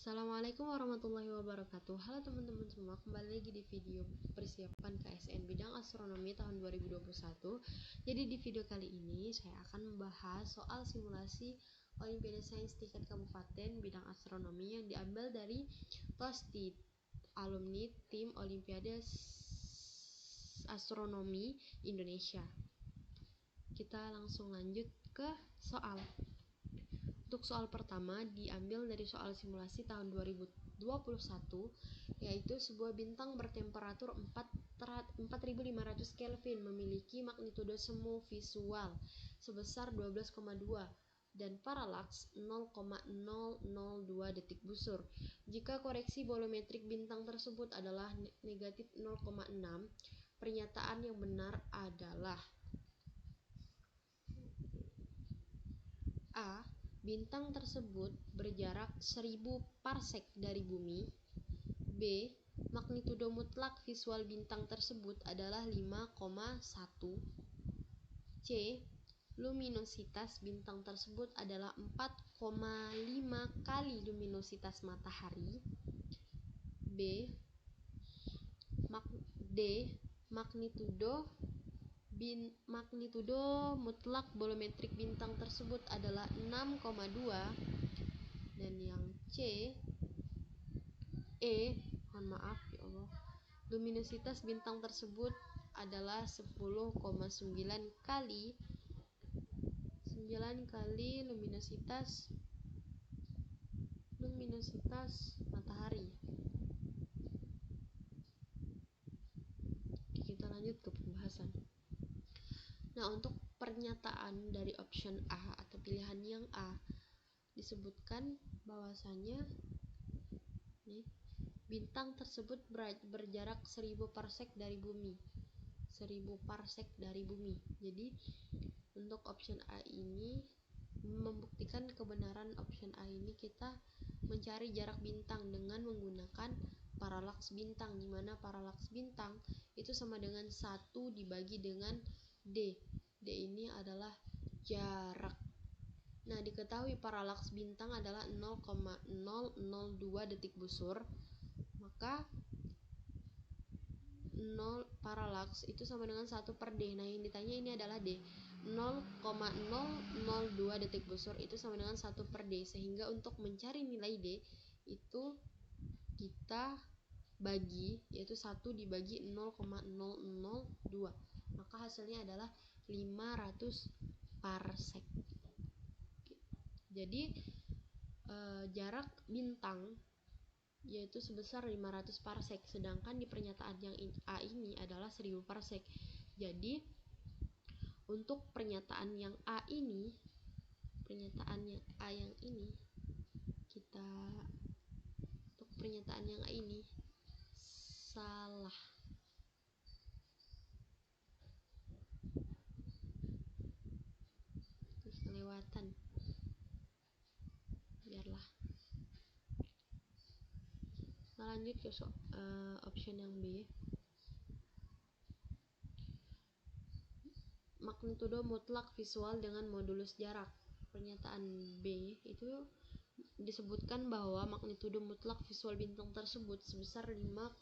Assalamualaikum warahmatullahi wabarakatuh. Halo teman-teman semua, kembali lagi di video persiapan KSN bidang astronomi tahun 2021. Jadi di video kali ini saya akan membahas soal simulasi Olimpiade Sains tingkat kabupaten bidang astronomi yang diambil dari TOSTI, alumni tim Olimpiade Astronomi Indonesia. Kita langsung lanjut ke soal. Untuk soal pertama diambil dari soal simulasi tahun 2021, yaitu sebuah bintang bertemperatur 4500 Kelvin memiliki magnitudo semu visual sebesar 12,2 dan paralaks 0,002 detik busur. Jika koreksi bolometrik bintang tersebut adalah negatif 0,6, pernyataan yang benar adalah A. Bintang tersebut berjarak 1000 parsek dari bumi. B. Magnitudo mutlak visual bintang tersebut adalah 5,1. C. Luminositas bintang tersebut adalah 4,5 kali luminositas matahari. D. Magnitudo mutlak bolometrik bintang tersebut adalah 6,2. Dan yang luminositas bintang tersebut adalah 10,9 kali luminositas matahari. Kita lanjut ke pembahasan. Nah, untuk pernyataan dari option A atau pilihan yang A disebutkan bahwasanya bintang tersebut berjarak 1000 parsek dari bumi. 1000 parsek dari bumi. Jadi untuk option A ini membuktikan kebenaran option A ini, kita mencari jarak bintang dengan menggunakan paralaks bintang, di mana paralaks bintang itu sama dengan 1 dibagi dengan D. D ini adalah jarak. Nah, diketahui paralaks bintang adalah 0,002 detik busur, maka 0 paralaks itu sama dengan 1 per D. Nah, yang ditanya ini adalah D. 0,002 detik busur itu sama dengan 1 per D. Sehingga untuk mencari nilai D itu kita bagi, yaitu 1 dibagi 0,002. Maka hasilnya adalah 500 parsek. Jadi jarak bintang yaitu sebesar 500 parsek, sedangkan di pernyataan yang A ini adalah 1000 parsek. Jadi untuk pernyataan yang A ini salah. Terus kelewatan. Biarlah. Nah, lanjut ke option yang B. Magnitudo mutlak visual dengan modulus jarak. Pernyataan B itu disebutkan bahwa magnitudo mutlak visual bintang tersebut sebesar 5,1.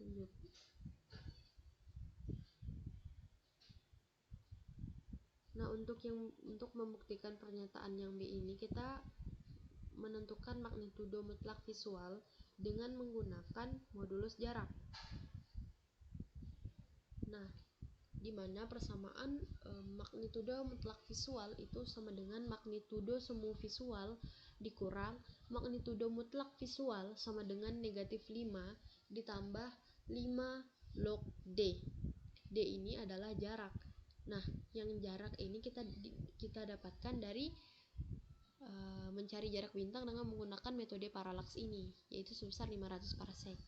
Lanjut. Nah, untuk membuktikan pernyataan yang B ini, kita menentukan magnitudo mutlak visual dengan menggunakan modulus jarak. Nah, di mana persamaan magnitudo mutlak visual itu sama dengan magnitudo semu visual dikurang magnitudo mutlak visual sama dengan negatif 5 ditambah 5 log D. D ini adalah jarak. Nah, yang jarak ini kita dapatkan dari mencari jarak bintang dengan menggunakan metode paralaks ini, yaitu sebesar 500 parsek.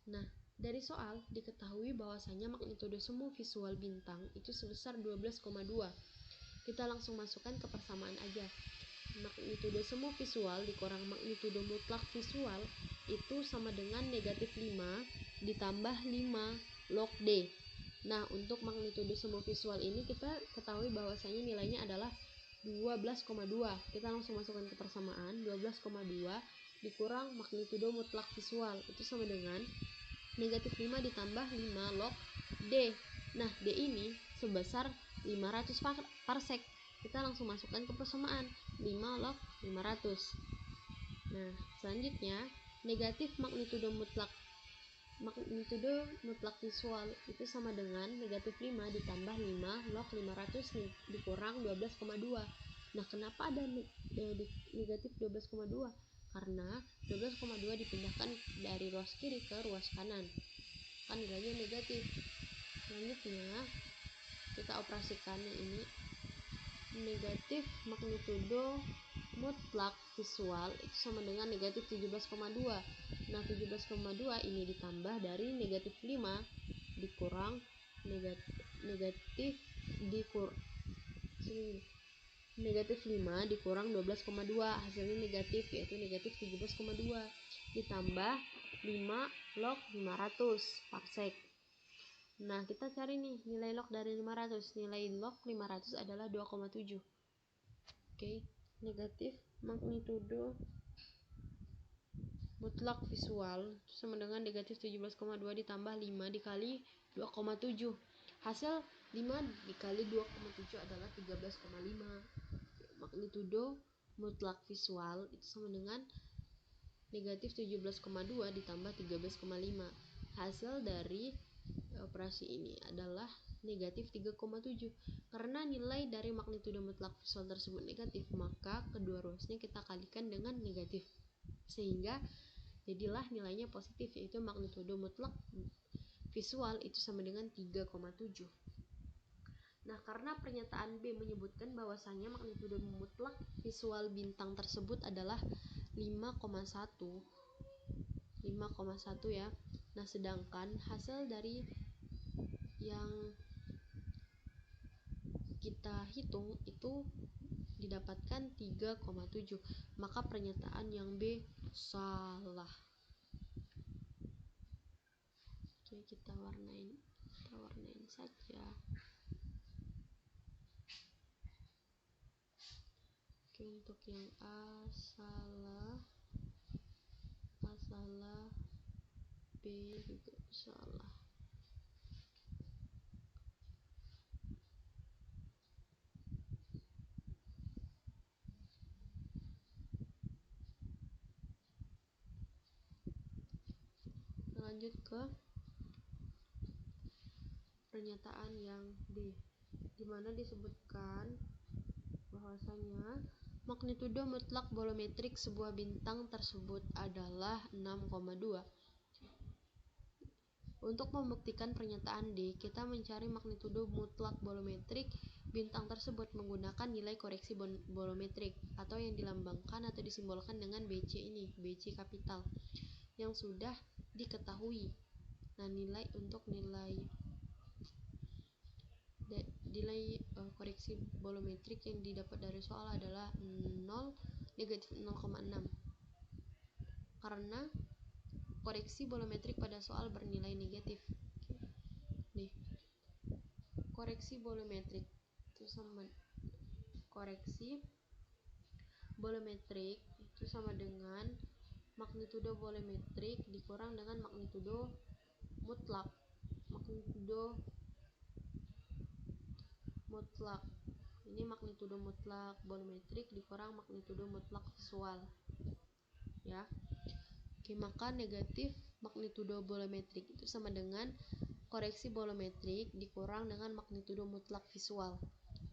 Nah, dari soal diketahui bahwasanya magnitudo semu visual bintang itu sebesar 12,2. Kita langsung masukkan ke persamaan aja. Magnitudo semu visual dikurang magnitudo mutlak visual itu sama dengan negatif 5 ditambah 5 log D. Nah, untuk magnitudo semu visual ini kita ketahui bahwasanya nilainya adalah 12,2. Kita langsung masukkan ke persamaan. 12,2 dikurang magnitudo mutlak visual itu sama dengan negatif 5 ditambah 5 log D. Nah, D ini sebesar 500 parsec. Kita langsung masukkan ke persamaan. 5 log 500. Nah, selanjutnya negatif magnitudo mutlak visual itu sama dengan negatif 5 ditambah 5 log 500 dikurang 12,2. Nah, kenapa ada negatif 12,2? Karena 12,2 dipindahkan dari ruas kiri ke ruas kanan, kan nilainya negatif. Selanjutnya kita operasikan ini negatif magnitudo mutlak visual itu sama dengan negatif 17,2. Nah, 17,2 ini ditambah dari negatif 5 dikurang negatif 5 dikurang 12,2, hasilnya negatif, yaitu negatif 17,2 ditambah 5 log 500 parsec. Nah, kita cari nih nilai log dari 500. Nilai log 500 adalah 2,7. Oke, negatif magnitudo mutlak visual sama dengan negatif 17,2 ditambah 5 dikali 2,7. Hasil 5 dikali 2,7 adalah 13,5. Magnitudo mutlak visual itu sama dengan negatif 17,2 ditambah 13,5. Hasil dari operasi ini adalah negatif 3,7. Karena nilai dari magnitudo mutlak visual tersebut negatif, maka kedua ruasnya kita kalikan dengan negatif, sehingga jadilah nilainya positif, yaitu magnitudo mutlak visual itu sama dengan 3,7. Nah, karena pernyataan B menyebutkan bahwasanya magnitudo mutlak visual bintang tersebut adalah 5,1 ya. Nah, sedangkan hasil dari yang kita hitung itu didapatkan 3,7, maka pernyataan yang B salah. Oke, kita warnain saja. Oke, untuk yang A salah, B juga salah. Lanjut ke pernyataan yang D, di mana disebutkan bahwasanya magnitudo mutlak bolometrik sebuah bintang tersebut adalah 6,2. Untuk membuktikan pernyataan D, kita mencari magnitudo mutlak bolometrik bintang tersebut menggunakan nilai koreksi bolometrik atau yang dilambangkan atau disimbolkan dengan BC ini, BC kapital, yang sudah diketahui. Nah, nilai koreksi bolometrik yang didapat dari soal adalah 0, negatif 0,6. Karena koreksi bolometrik pada soal bernilai negatif. Nih, koreksi bolometrik itu sama dengan magnitudo bolometrik dikurang dengan magnitudo mutlak. Ini magnitudo mutlak bolometrik dikurang magnitudo mutlak visual, ya. Oke, maka negatif magnitudo bolometrik itu sama dengan koreksi bolometrik dikurang dengan magnitudo mutlak visual.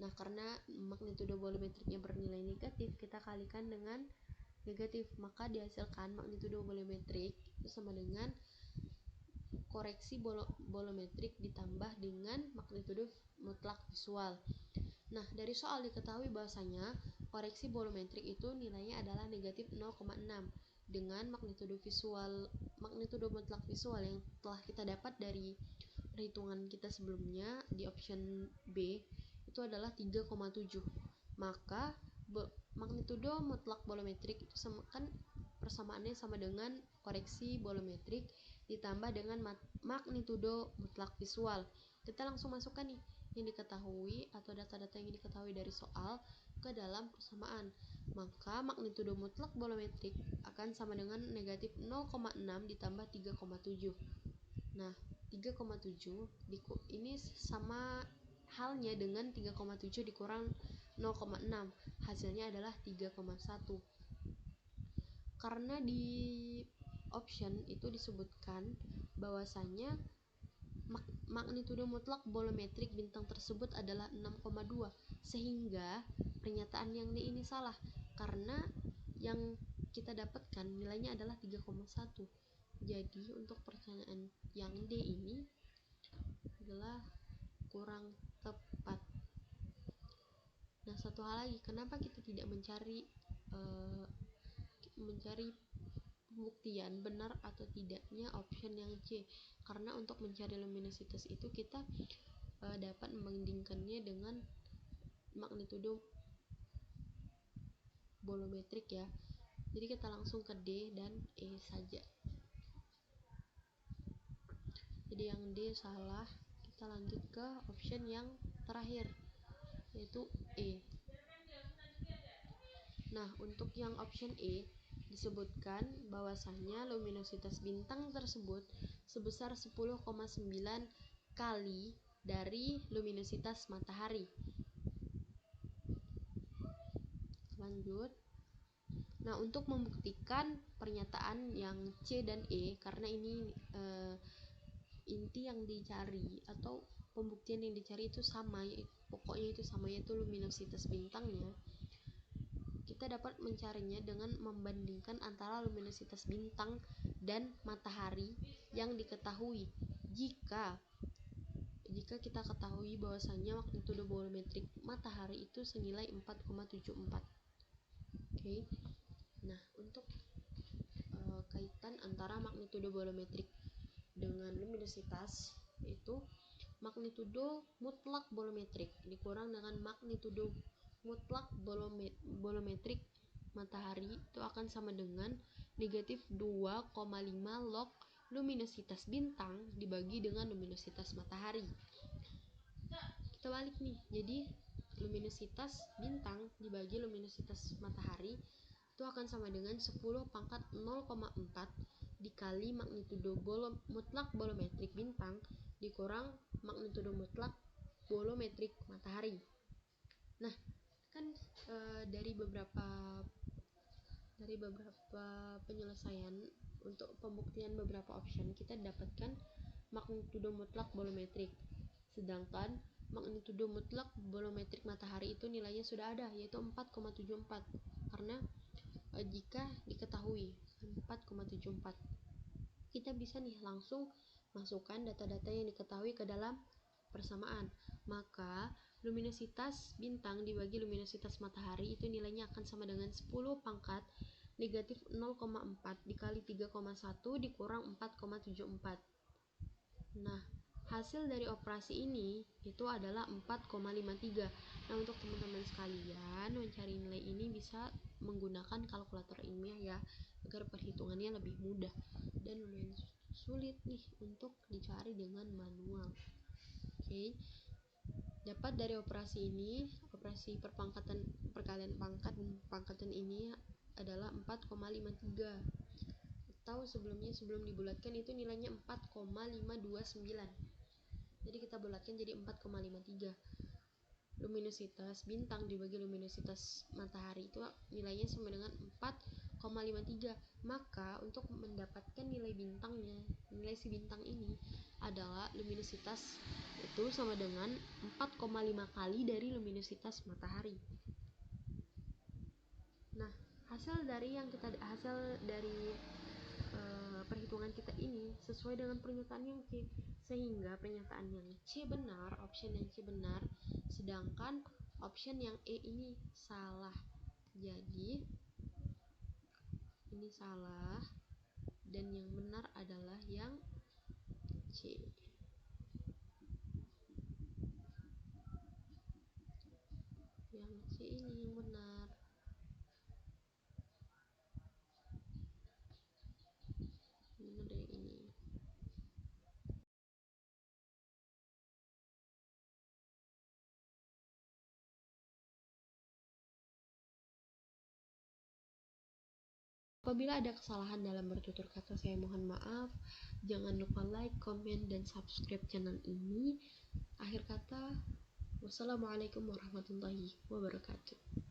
Nah, karena magnitudo bolometriknya bernilai negatif, kita kalikan dengan negatif, maka dihasilkan magnitudo bolometrik itu sama dengan koreksi bolometrik ditambah dengan magnitudo mutlak visual. Nah, dari soal diketahui bahwasanya koreksi bolometrik itu nilainya adalah negatif 0,6 dengan magnitudo mutlak visual yang telah kita dapat dari perhitungan kita sebelumnya di option B itu adalah 3,7. Maka magnitudo mutlak bolometrik itu persamaannya sama dengan koreksi bolometrik ditambah dengan magnitudo mutlak visual. Kita langsung masukkan nih yang diketahui atau data-data yang diketahui dari soal ke dalam persamaan. Maka magnitudo mutlak bolometrik akan sama dengan negatif 0,6 ditambah 3,7. Nah, 3,7 ini sama halnya dengan 3,7 dikurang 0,6. Hasilnya adalah 3,1. Karena di option itu disebutkan bahwasanya magnitudo mutlak bolometrik bintang tersebut adalah 6,2, sehingga pernyataan yang D ini salah karena yang kita dapatkan nilainya adalah 3,1. Jadi untuk pertanyaan yang D ini adalah kurang tepat. Nah, satu hal lagi, kenapa kita tidak mencari pembuktian benar atau tidaknya option yang C? Karena untuk mencari luminositas itu kita dapat membandingkannya dengan magnitudo bolometrik ya. Jadi kita langsung ke D dan E saja. Jadi yang D salah, kita lanjut ke option yang terakhir yaitu E. Nah, untuk yang option E disebutkan bahwasannya luminositas bintang tersebut sebesar 10,9 kali dari luminositas matahari. Lanjut. Nah, untuk membuktikan pernyataan yang C dan E, karena ini inti yang dicari atau pembuktian yang dicari itu sama, pokoknya itu sama, yaitu luminositas bintangnya. Kita dapat mencarinya dengan membandingkan antara luminositas bintang dan matahari yang diketahui. Jika kita ketahui bahwasannya magnitudo bolometrik matahari itu senilai 4,74. Oke. Nah, untuk kaitan antara magnitudo bolometrik dengan luminositas itu magnitudo mutlak bolometrik dikurang dengan magnitudo mutlak bolometrik matahari itu akan sama dengan negatif 2,5 log luminositas bintang dibagi dengan luminositas matahari. Kita balik nih, jadi luminositas bintang dibagi luminositas matahari itu akan sama dengan 10 pangkat 0,4 dikali magnitudo mutlak bolometrik bintang dikurang magnitudo mutlak bolometrik matahari. Nah, kan dari beberapa penyelesaian untuk pembuktian beberapa option kita dapatkan magnitudo mutlak bolometrik, sedangkan magnitudo mutlak bolometrik matahari itu nilainya sudah ada, yaitu 4,74 karena jika diketahui 4,74 kita bisa nih langsung masukkan data-data yang diketahui ke dalam persamaan. Maka luminositas bintang dibagi luminositas matahari itu nilainya akan sama dengan 10 pangkat negatif 0,4 dikali 3,1 dikurang 4,74. Nah, hasil dari operasi ini itu adalah 4,53. Nah, untuk teman-teman sekalian mencari nilai ini bisa menggunakan kalkulator ilmiah ya, agar perhitungannya lebih mudah dan lumayan sulit nih untuk dicari dengan manual. Oke. Dapat dari operasi ini, operasi perkalian pangkat dan pangkatan ini adalah 4,53. Atau sebelum dibulatkan itu nilainya 4,529. Jadi kita bulatkan jadi 4,53. Luminositas bintang dibagi luminositas matahari itu nilainya sama dengan 4,53. Maka untuk mendapatkan nilai bintangnya, nilai si bintang ini adalah luminositas itu sama dengan 4,5 kali dari luminositas matahari. Nah, hasil dari perhitungan kita ini sesuai dengan pernyataan yang C, sehingga pernyataan yang C benar, option yang C benar, sedangkan option yang E ini salah. Jadi ini salah dan yang benar adalah yang C. Yang C ini yang benar. Benar yang ini. Apabila ada kesalahan dalam bertutur kata, saya mohon maaf. Jangan lupa like, komen, dan subscribe channel ini. Akhir kata, wassalamualaikum warahmatullahi wabarakatuh.